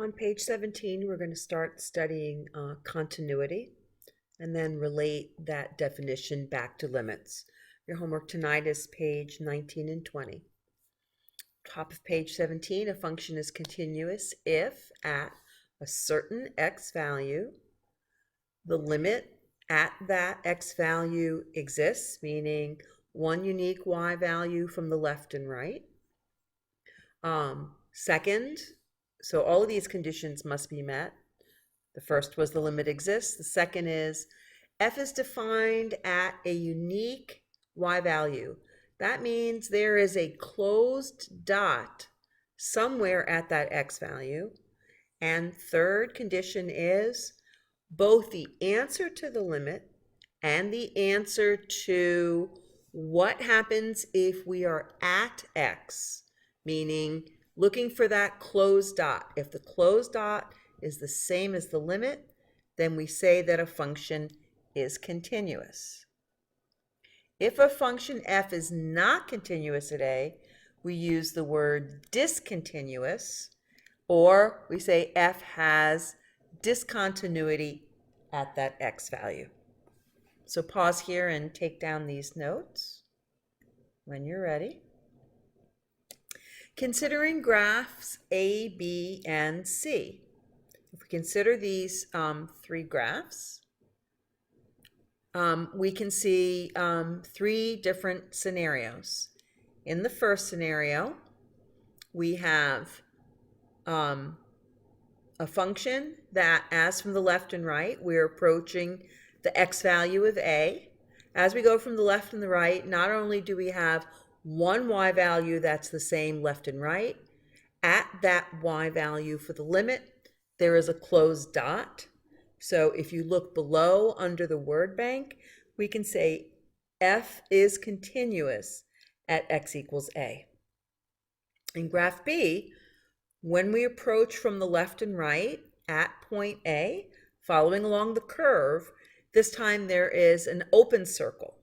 On page 17, we're going to start studying continuity and then relate that definition back to limits. Your homework tonight is page 19 and 20. Top of page 17, a function is continuous if at a certain x value, the limit at that x value exists, meaning one unique y value from the left and right. Second, so all of these conditions must be met. The first was the limit exists. The second is f is defined at a unique y value. That means there is a closed dot somewhere at that x value. And third condition is both the answer to the limit and the answer to what happens if we are at x, meaning looking for that closed dot. If the closed dot is the same as the limit, then we say that a function is continuous. If a function f is not continuous at a, we use the word discontinuous, or we say f has discontinuity at that x value. So pause here and take down these notes when you're ready. Considering graphs A, B, and C. If we consider these three graphs, we can see three different scenarios. In the first scenario, we have a function that, as from the left and right, we're approaching the x value of a. As we go from the left and the right, not only do we have one y value that's the same left and right, at that y value for the limit, there is a closed dot. So if you look below under the word bank, we can say f is continuous at x equals a. In graph B, when we approach from the left and right at point A, following along the curve, this time there is an open circle.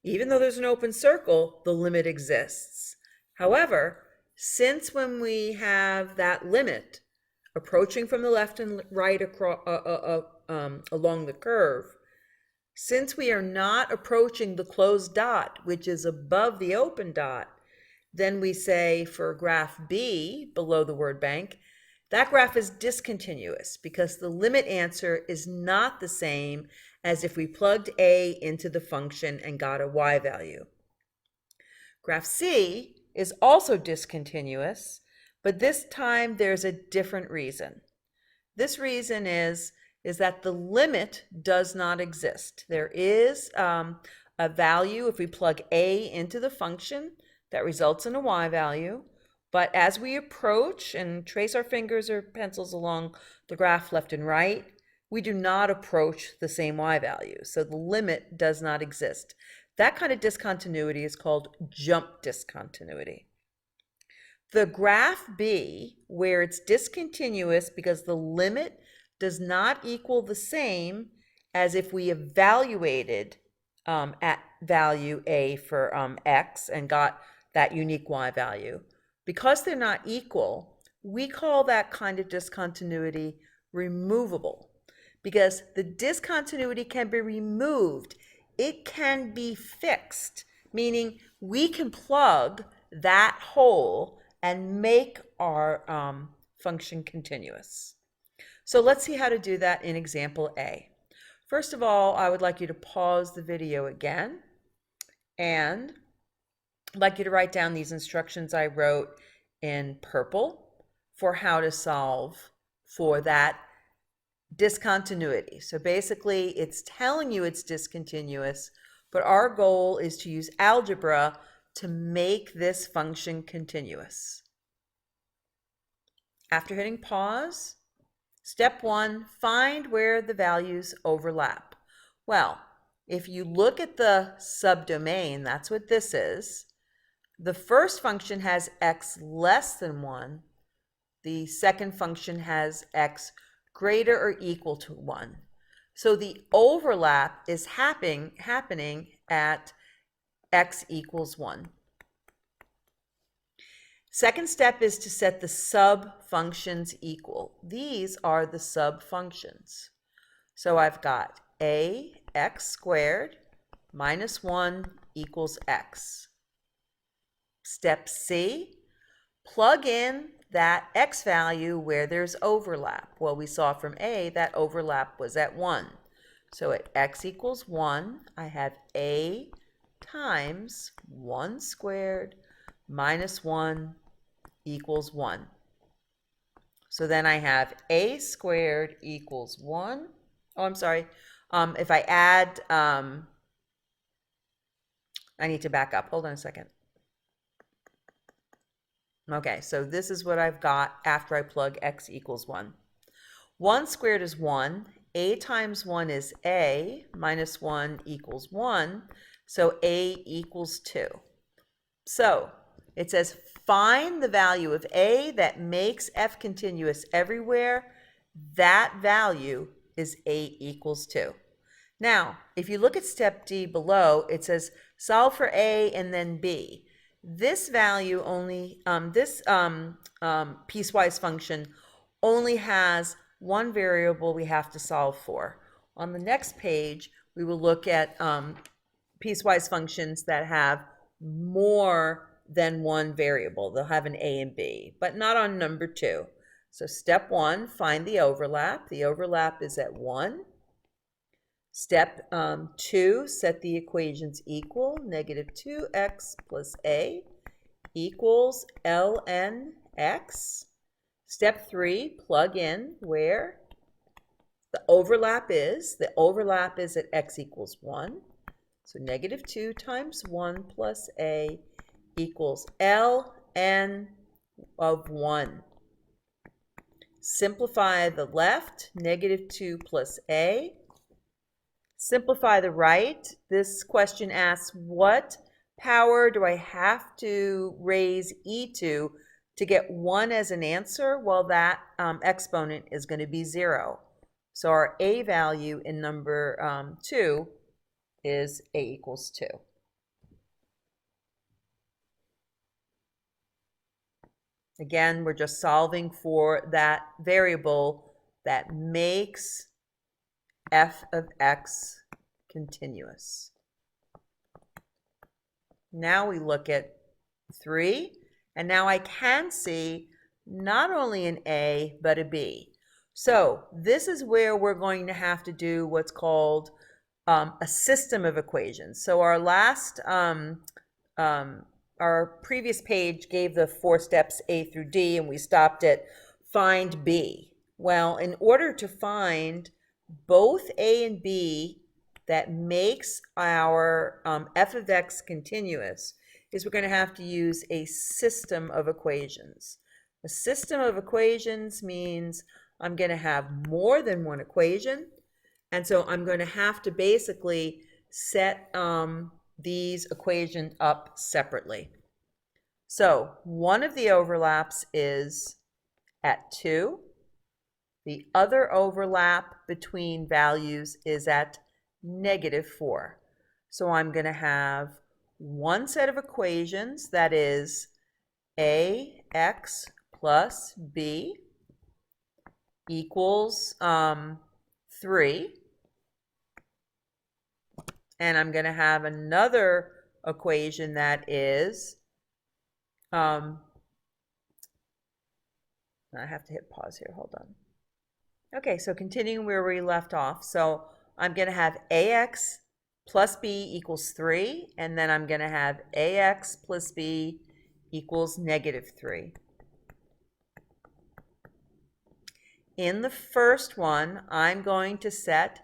Even though there's an open circle, the limit exists. However, since when we have that limit approaching from the left and right across, along the curve, since we are not approaching the closed dot, which is above the open dot, then we say for graph B, below the word bank, that graph is discontinuous because the limit answer is not the same as if we plugged a into the function and got a y value. Graph C is also discontinuous, but this time there's a different reason. This reason is that the limit does not exist. There is a value if we plug a into the function that results in a y value, but as we approach and trace our fingers or pencils along the graph left and right, we do not approach the same y value, so the limit does not exist. That kind of discontinuity is called jump discontinuity. The graph B, where it's discontinuous because the limit does not equal the same as if we evaluated at value a for x and got that unique y value. Because they're not equal, we call that kind of discontinuity removable, because the discontinuity can be removed. It can be fixed, meaning we can plug that hole and make our function continuous. So let's see how to do that in example A. First of all, I would like you to pause the video again, and I'd like you to write down these instructions I wrote in purple for how to solve for that discontinuity. So basically, it's telling you it's discontinuous, but our goal is to use algebra to make this function continuous. After hitting pause, step 1, find where the values overlap. Well, if you look at the subdomain, that's what this is. The first function has x less than 1. The second function has x greater or equal to 1. So the overlap is happening at x equals 1. Second step is to set the sub-functions equal. These are the sub-functions. So I've got ax squared minus 1 equals x. Step C, plug in that x value where there's overlap. Well, we saw from A that overlap was at 1. So at x equals 1, I have a times 1 squared minus 1 equals 1. So then I have a squared equals 1. Oh, I'm sorry. If I add, I need to back up. Hold on a second. Okay, so this is what I've got after I plug x equals 1. 1 squared is 1. A times 1 is a, minus 1 equals 1. So a equals 2. So it says find the value of a that makes f continuous everywhere. That value is a equals 2. Now, if you look at step D below, it says solve for a and then b. This value only, piecewise function only has one variable we have to solve for. On the next page, we will look at piecewise functions that have more than one variable. They'll have an a and b, but not on number 2. So step 1, find the overlap. The overlap is at 1. Step 2, set the equations equal. Negative 2x plus a equals ln x. Step 3, plug in where the overlap is. The overlap is at x equals 1. So negative 2 times 1 plus a equals ln of 1. Simplify the left, negative 2 plus a. Simplify the right. This question asks, what power do I have to raise e to get 1 as an answer? Well, that exponent is going to be 0. So our a value in number 2 is a equals 2. Again, we're just solving for that variable that makes f of x continuous. Now we look at 3, and now I can see not only an a, but a b. So this is where we're going to have to do what's called a system of equations. So our last, our previous page gave the 4 steps A through D, and we stopped at find B. Well, in order to find both A and B that makes our f of x continuous, is we're going to have to use a system of equations. A system of equations means I'm going to have more than one equation, and so I'm going to have to basically set these equations up separately. So one of the overlaps is at 2. The other overlap between values is at negative 4. So I'm going to have one set of equations that is ax plus b equals 3. And I'm going to have another equation that is, I have to hit pause here, hold on. Okay, so continuing where we left off. So I'm going to have ax plus b equals 3, and then I'm going to have ax plus b equals negative 3. In the first one, I'm going to set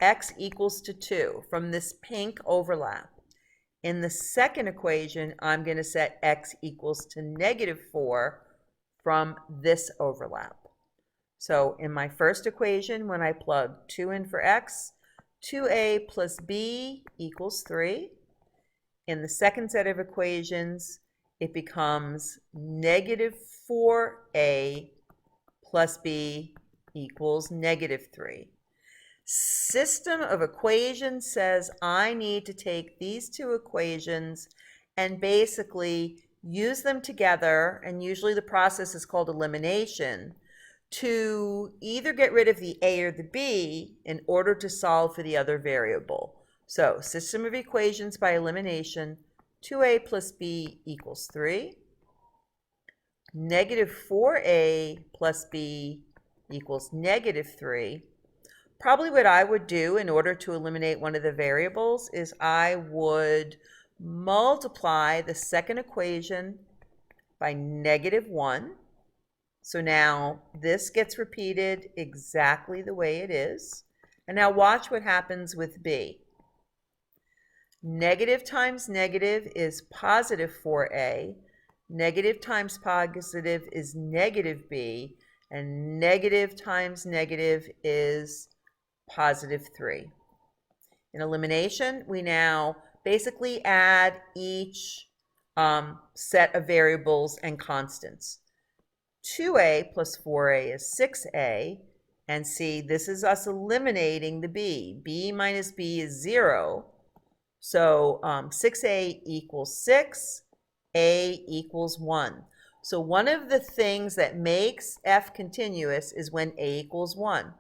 x equals to 2 from this pink overlap. In the second equation, I'm going to set x equals to negative 4 from this overlap. So in my first equation, when I plug 2 in for x, 2a plus b equals 3. In the second set of equations, it becomes negative 4a plus b equals negative 3. System of equations says I need to take these two equations and basically use them together, and usually the process is called elimination, to either get rid of the a or the b in order to solve for the other variable. So, system of equations by elimination, 2a plus b equals 3. Negative 4a plus b equals negative 3. Probably what I would do in order to eliminate one of the variables is I would multiply the second equation by negative 1. So now this gets repeated exactly the way it is. And now watch what happens with b. Negative times negative is positive 4a. Negative times positive is negative b. And negative times negative is positive 3. In elimination, we now basically add each set of variables and constants. 2a plus 4a is 6a, and see, this is us eliminating the b. b minus b is 0, so 6a equals 6, a equals 1. So one of the things that makes f continuous is when a equals 1.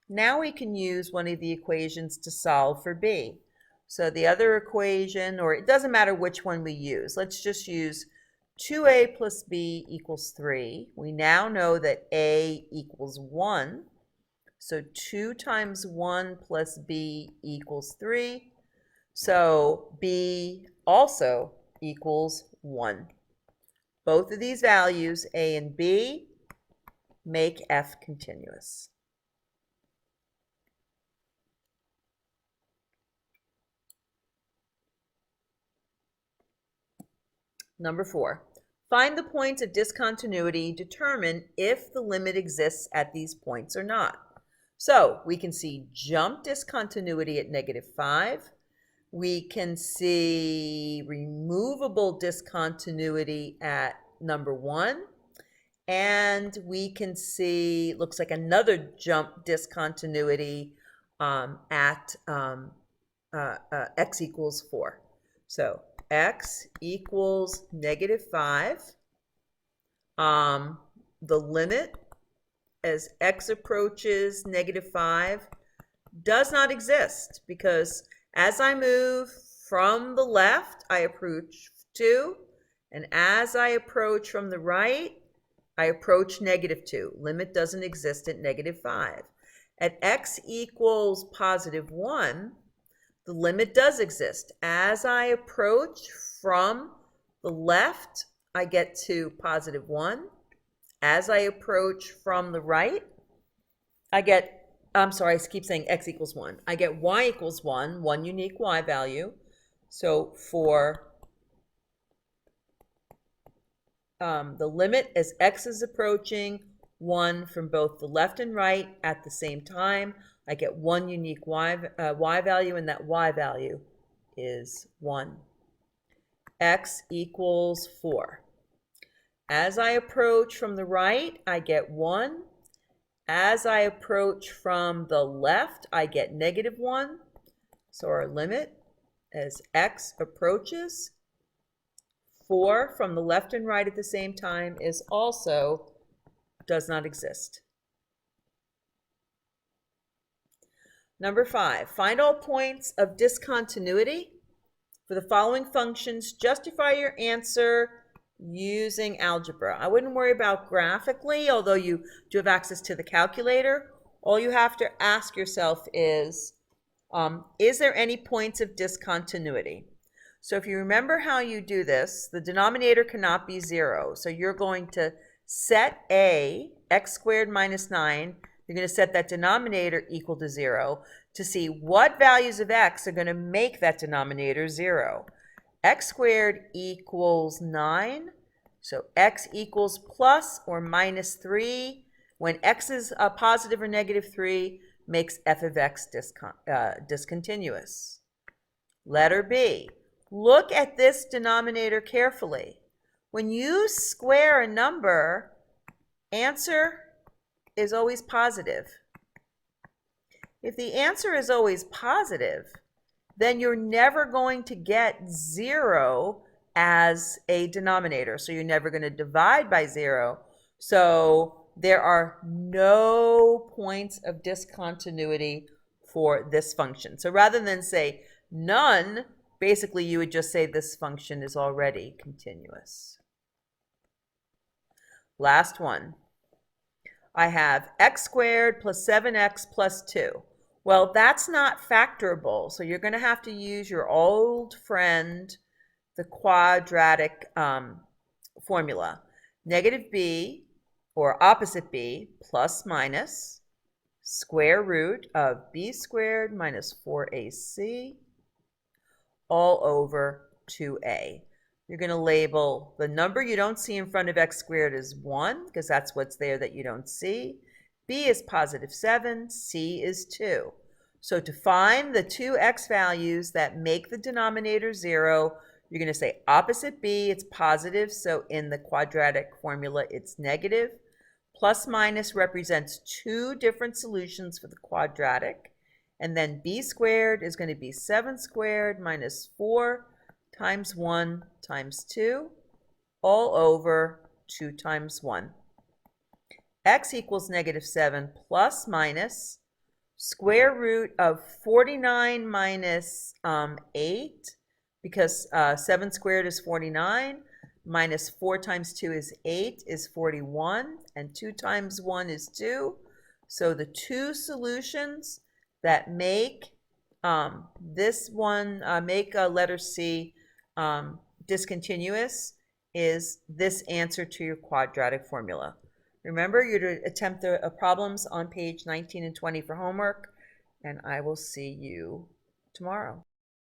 Now we can use one of the equations to solve for b. So the other equation, or it doesn't matter which one we use, let's just use 2a plus b equals 3. We now know that a equals 1. So 2 times 1 plus b equals 3. So b also equals 1. Both of these values, a and b, make f continuous. Number 4, find the points of discontinuity, determine if the limit exists at these points or not. So we can see jump discontinuity at negative 5. We can see removable discontinuity at number 1. And we can see, looks like another jump discontinuity at x equals 4. So x equals negative 5. The limit as x approaches negative 5 does not exist, because as I move from the left, I approach 2, and as I approach from the right, I approach negative 2. Limit doesn't exist at negative 5. At x equals positive 1, the limit does exist. As I approach from the left, I get to positive 1. As I approach from the right, I keep saying x equals 1. I get y equals 1, one unique y value. So for the limit as x is approaching 1 from both the left and right at the same time, I get one unique y value, and that y value is 1. X equals 4. As I approach from the right, I get 1. As I approach from the left, I get negative 1. So our limit as x approaches 4 from the left and right at the same time is also does not exist. Number 5, find all points of discontinuity. For the following functions, justify your answer using algebra. I wouldn't worry about graphically, although you do have access to the calculator. All you have to ask yourself is there any points of discontinuity? So if you remember how you do this, the denominator cannot be 0. So you're going to set a, x squared minus 9, you're going to set that denominator equal to 0 to see what values of x are going to make that denominator 0. X squared equals 9, so x equals plus or minus 3. When x is a positive or negative 3, makes f of x discontinuous. Letter B. Look at this denominator carefully. When you square a number, answer is always positive. If the answer is always positive, then you're never going to get 0 as a denominator. So you're never going to divide by 0. So there are no points of discontinuity for this function. So rather than say none, basically you would just say this function is already continuous. Last one. I have x squared plus 7x plus 2. Well, that's not factorable, so you're going to have to use your old friend, the quadratic formula. Negative b, or opposite b, plus minus square root of b squared minus 4ac all over 2a. You're going to label the number you don't see in front of x squared as 1, because that's what's there that you don't see. B is positive 7, C is 2. So to find the two x values that make the denominator 0, you're going to say opposite b, it's positive, so in the quadratic formula it's negative. Plus minus represents two different solutions for the quadratic. And then b squared is going to be 7 squared minus 4 times 1 times 2 all over 2 times 1. X equals negative 7 plus minus square root of 49 minus 8, because 7 squared is 49, minus 4 times 2 is 8, is 41, and 2 times 1 is 2. So the two solutions that make this one, make letter C discontinuous is this answer to your quadratic formula. Remember, you're to attempt the problems on page 19 and 20 for homework, and I will see you tomorrow.